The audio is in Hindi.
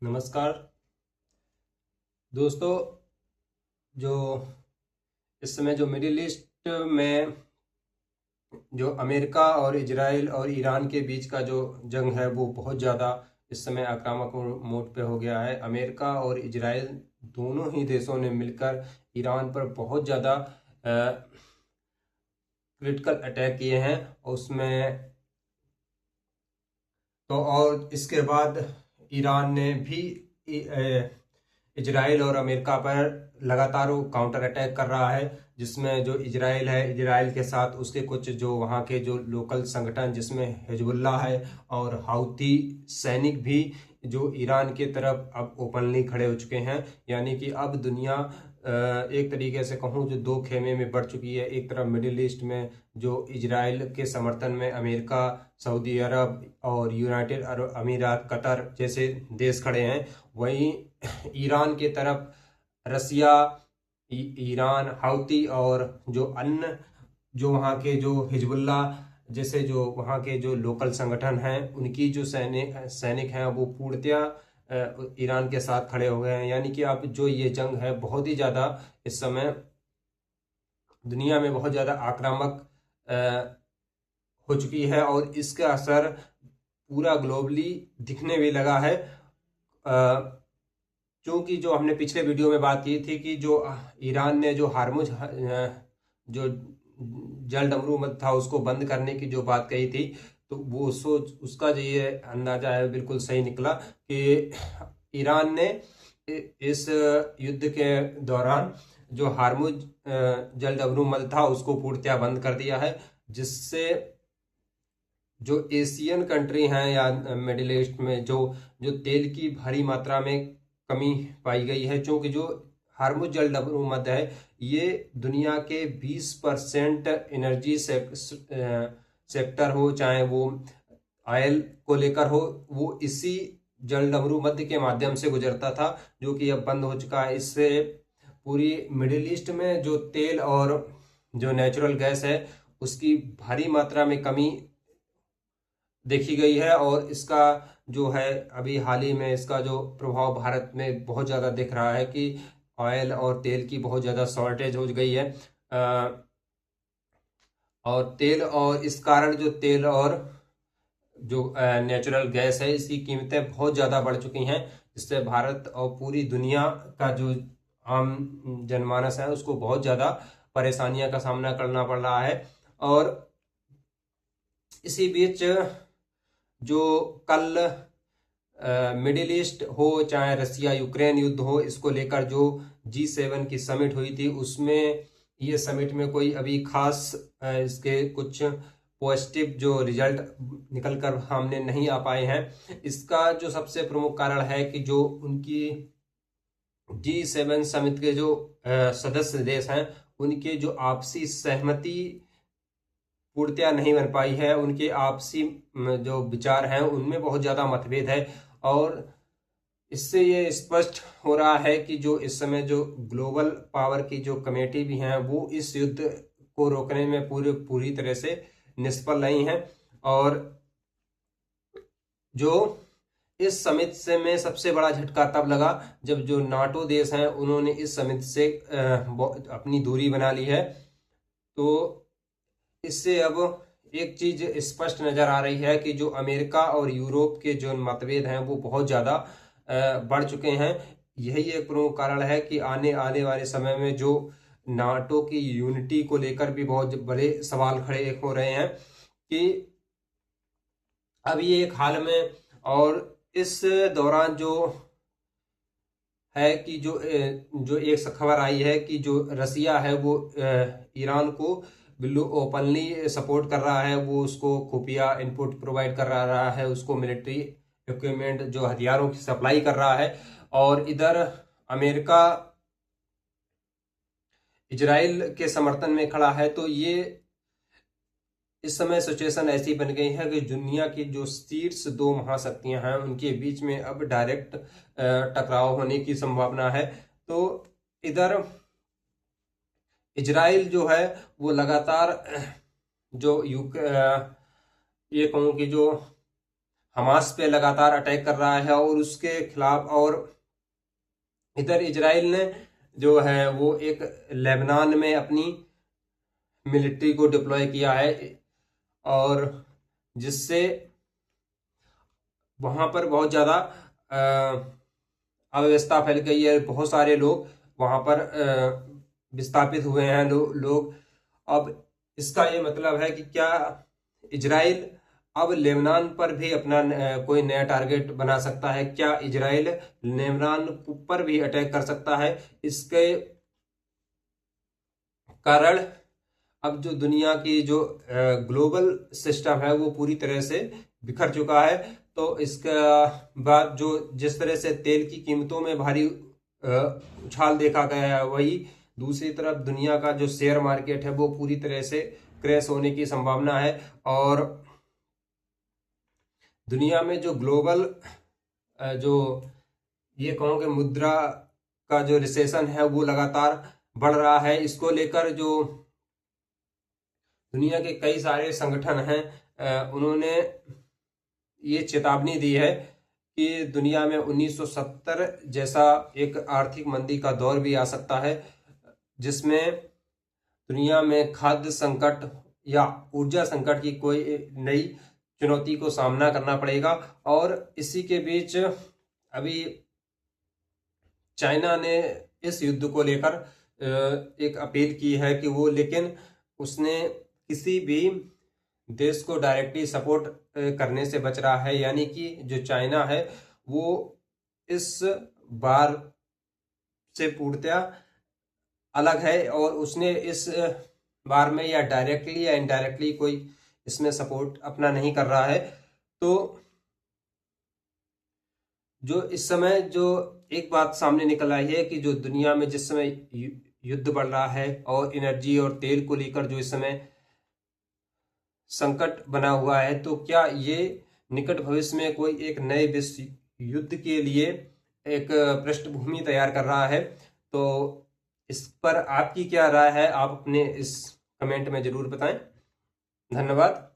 नमस्कार दोस्तों। जो इस समय जो मिडिल ईस्ट में जो अमेरिका और इजराइल और ईरान के बीच का जो जंग है वो बहुत ज़्यादा इस समय आक्रामक मोड पे हो गया है। अमेरिका और इजराइल दोनों ही देशों ने मिलकर ईरान पर बहुत ज़्यादा क्रिटिकल अटैक किए हैं। उसमें तो और इसके बाद ईरान ने भी इजराइल और अमेरिका पर लगातार वो काउंटर अटैक कर रहा है, जिसमें जो इजराइल है, इजराइल के साथ उसके कुछ जो वहाँ के जो लोकल संगठन जिसमें हिजबुल्लाह है और हाउती सैनिक भी जो ईरान की तरफ अब ओपनली खड़े हो चुके हैं। यानी कि अब दुनिया एक तरीके से कहूँ जो दो खेमे में बढ़ चुकी है। एक तरफ मिडिल ईस्ट में जो इजराइल के समर्थन में अमेरिका, सऊदी अरब और यूनाइटेड अरब अमीरात, कतर जैसे देश खड़े हैं, वहीं ईरान की तरफ रसिया, ईरान, हाउती और जो अन्य जो वहाँ के जो हिजबुल्ला जैसे जो वहाँ के जो लोकल संगठन हैं, उनकी जो सैनिक हैं वो पूर्णतया ईरान के साथ खड़े हो गए हैं। यानी कि अब जो ये जंग है बहुत ही ज़्यादा इस समय दुनिया में बहुत ज़्यादा आक्रामक हो चुकी है और इसका असर पूरा ग्लोबली दिखने भी लगा है। क्योंकि जो हमने पिछले वीडियो में बात की थी कि जो ईरान ने जो हार्मुज जो जल डमरू था उसको बंद करने की जो बात कही थी, तो वो सोच उसका जो ये अंदाजा है बिल्कुल सही निकला कि ईरान ने इस युद्ध के दौरान जो हार्मुज जल डमरू मद था उसको पूर्णतया बंद कर दिया है, जिससे जो एशियन कंट्री हैं या मिडिल ईस्ट में जो जो तेल की भारी मात्रा में कमी पाई गई है। क्योंकि जो हार्मुज जल डमरूमध्य है ये दुनिया के 20% एनर्जी सेक्टर हो, चाहे वो ऑयल को लेकर हो, वो इसी जल डमरूमध्य के माध्यम से गुजरता था, जो कि अब बंद हो चुका है। इससे पूरी मिडिल ईस्ट में जो तेल और जो नेचुरल गैस है उसकी भारी मात्रा में कमी देखी गई है। और इसका जो है अभी हाल ही में इसका जो प्रभाव भारत में बहुत ज़्यादा दिख रहा है कि ऑयल और तेल की बहुत ज़्यादा शॉर्टेज हो गई है। और तेल और इस कारण जो तेल और जो नेचुरल गैस है इसकी कीमतें बहुत ज़्यादा बढ़ चुकी हैं, जिससे भारत और पूरी दुनिया का जो आम जनमानस है उसको बहुत ज़्यादा परेशानियों का सामना करना पड़ रहा है। और इसी बीच जो कल मिडिल ईस्ट हो, चाहे रसिया यूक्रेन युद्ध हो, इसको लेकर जो G7 की समिट हुई थी, उसमें ये समिट में कोई अभी खास इसके कुछ पॉजिटिव जो रिजल्ट निकल कर सामने नहीं आ पाए हैं। इसका जो सबसे प्रमुख कारण है कि जो उनकी G7 समिट के जो सदस्य देश हैं उनके जो आपसी सहमति पूर्णतया नहीं बन पाई है। उनके आपसी जो विचार हैं उनमें बहुत ज़्यादा मतभेद है। और इससे ये स्पष्ट हो रहा है कि जो इस समय जो ग्लोबल पावर की जो कमेटी भी हैं वो इस युद्ध को रोकने में पूरी तरह से निष्फल रही हैं। और जो इस समिट से में सबसे बड़ा झटका तब लगा जब जो नाटो देश हैं उन्होंने इस समिट से अपनी दूरी बना ली है। तो इससे अब एक चीज स्पष्ट नजर आ रही है कि जो अमेरिका और यूरोप के जो मतभेद हैं वो बहुत ज्यादा बढ़ चुके हैं। यही एक प्रमुख कारण है कि आने आने वाले समय में जो नाटो की यूनिटी को लेकर भी बहुत बड़े सवाल खड़े हो रहे हैं कि अभी एक हाल में और इस दौरान जो है कि जो एक खबर आई है कि जो रसिया है वो ईरान को बिल्कुल ओपनली सपोर्ट कर रहा है, वो उसको खुफिया इनपुट प्रोवाइड कर रहा है, उसको मिलिट्री इक्विपमेंट जो हथियारों की सप्लाई कर रहा है। और इधर अमेरिका इजराइल के समर्थन में खड़ा है। तो ये इस समय सिचुएशन ऐसी बन गई है कि दुनिया की जो शीर्ष दो महाशक्तियां हैं उनके बीच में अब डायरेक्ट टकराव होने की संभावना है। तो इधर इजराइल जो है वो लगातार जो ये कहूँ कि जो हमास पे लगातार अटैक कर रहा है और उसके खिलाफ, और इधर इजराइल ने जो है वो एक लेबनान में अपनी मिलिट्री को डिप्लॉय किया है, और जिससे वहां पर बहुत ज्यादा अव्यवस्था फैल गई है। बहुत सारे लोग वहां पर विस्थापित हुए हैं लोग। अब इसका ये मतलब है कि क्या इजराइल अब लेबनान पर भी अपना कोई नया टारगेट बना सकता है? क्या इजराइल लेबनान पर भी अटैक कर सकता है? इसके कारण अब जो दुनिया की जो ग्लोबल सिस्टम है वो पूरी तरह से बिखर चुका है। तो इसका बाद जो जिस तरह से तेल की कीमतों में भारी उछाल देखा गया है, वही दूसरी तरफ दुनिया का जो शेयर मार्केट है वो पूरी तरह से क्रैश होने की संभावना है। और दुनिया में जो ग्लोबल जो ये कहूँ कि मुद्रा का जो रिसेशन है वो लगातार बढ़ रहा है। इसको लेकर जो दुनिया के कई सारे संगठन हैं, उन्होंने ये चेतावनी दी है कि दुनिया में 1970 जैसा एक आर्थिक मंदी का दौर भी आ सकता है, जिसमें दुनिया में खाद्य संकट या ऊर्जा संकट की कोई नई चुनौती को सामना करना पड़ेगा। और इसी के बीच अभी चाइना ने इस युद्ध को लेकर एक अपील की है कि वो, लेकिन उसने किसी भी देश को डायरेक्टली सपोर्ट करने से बच रहा है। यानी कि जो चाइना है वो इस बार से पूर्णतया अलग है, और उसने इस बार में या डायरेक्टली या इनडायरेक्टली कोई इसमें सपोर्ट अपना नहीं कर रहा है। तो जो इस समय जो एक बात सामने निकल आई है कि जो दुनिया में जिस समय युद्ध बढ़ रहा है और एनर्जी और तेल को लेकर जो इस समय संकट बना हुआ है, तो क्या ये निकट भविष्य में कोई एक नए विश्व युद्ध के लिए एक पृष्ठभूमि तैयार कर रहा है? तो इस पर आपकी क्या राय है? आप अपने इस कमेंट में जरूर बताएं। धन्यवाद।